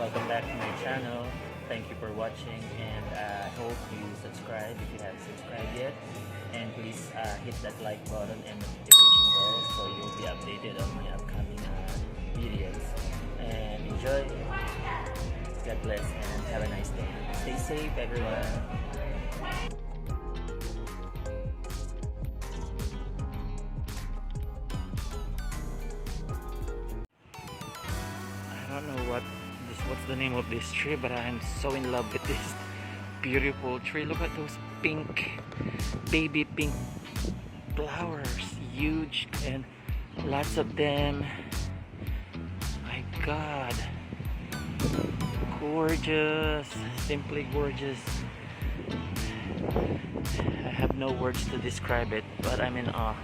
Welcome back to my channel. Thank you for watching, and I hope you subscribe if you haven't subscribed yet. And please hit that like button and notification bell so you'll be updated on my upcoming videos. And enjoy. God bless and have a nice day. Stay safe, everyone. I don't know what's the name of this tree, but I'm so in love with this beautiful tree. Look at those baby pink flowers, huge and lots of them. My God, gorgeous, simply gorgeous. I have no words to describe it, but I'm in awe.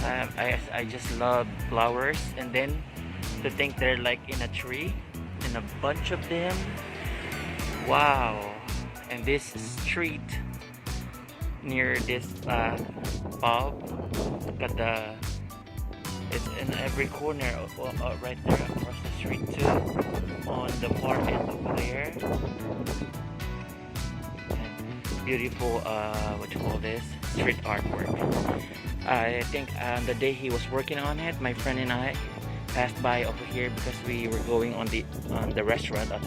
I just love flowers, and then to think they're like in a tree, in a bunch of them. Wow. And this street near this pub, look at it's in every corner right there across the street too, on the far end over there. And beautiful what you call this, street artwork. I think the day he was working on it, my friend and I passed by over here because we were going on the restaurant on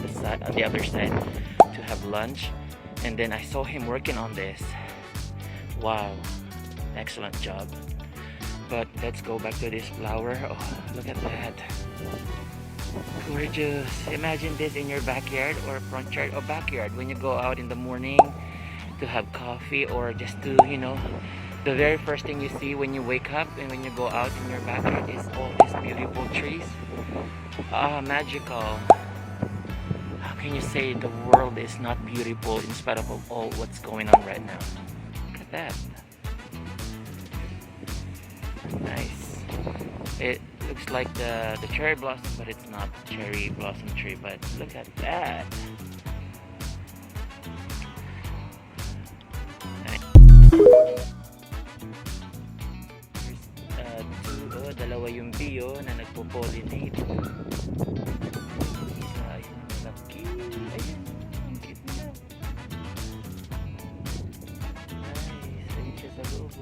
the other side to have lunch, and then I saw him working on this. Wow, excellent job. But let's go back to this flower. Oh, look at that, gorgeous. Imagine this in your backyard or front yard or backyard when you go out in the morning to have coffee, or just to, the very first thing you see when you wake up and when you go out in your backyard is all these beautiful trees. Magical. How can you say the world is not beautiful in spite of all what's going on right now? Look at that. Nice. It looks like the cherry blossom, but it's not cherry blossom tree. But look at that. Dalawa yung bio na nagpo-pollinate. Ayun, laki. Ayun, ang cute nila. Nice. Ayun siya sa loob.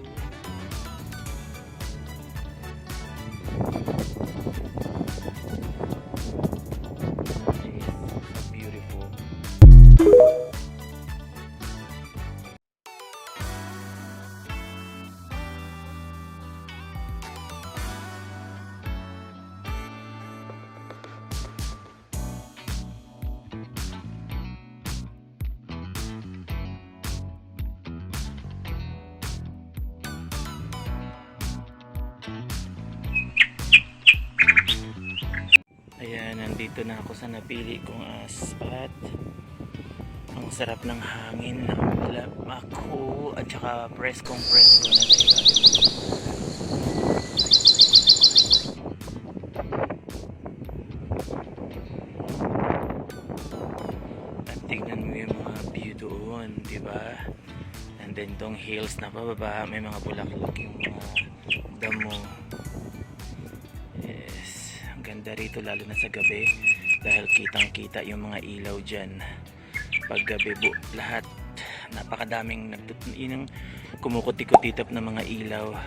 Nice. Beautiful. Ayan, nandito na ako sa napili kong spot. Ang sarap ng hangin, ako, at saka preskong presko na sa ilalim. At tignan mo yung mga view doon, di ba? And then tong hills na pababa, may mga bulaklak yung mga damo. Ganda rito lalo na sa gabi dahil kitang kita yung mga ilaw dyan pag gabi. Lahat napakadaming yung kumukuti-kutitap na mga ilaw.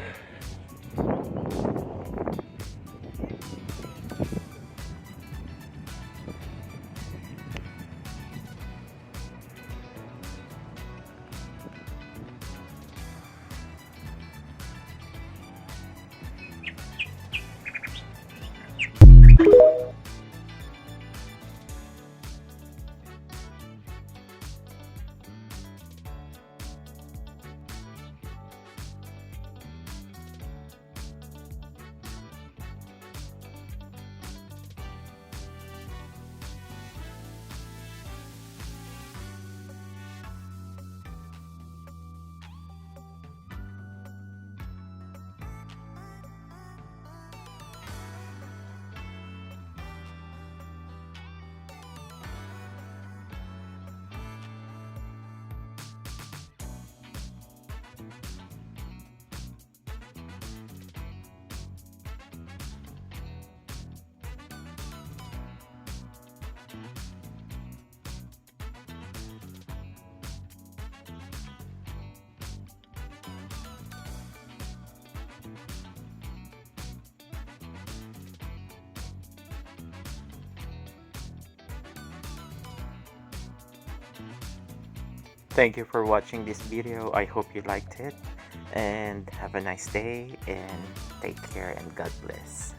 Thank you for watching this video. I hope you liked it, and have a nice day, and take care, and God bless.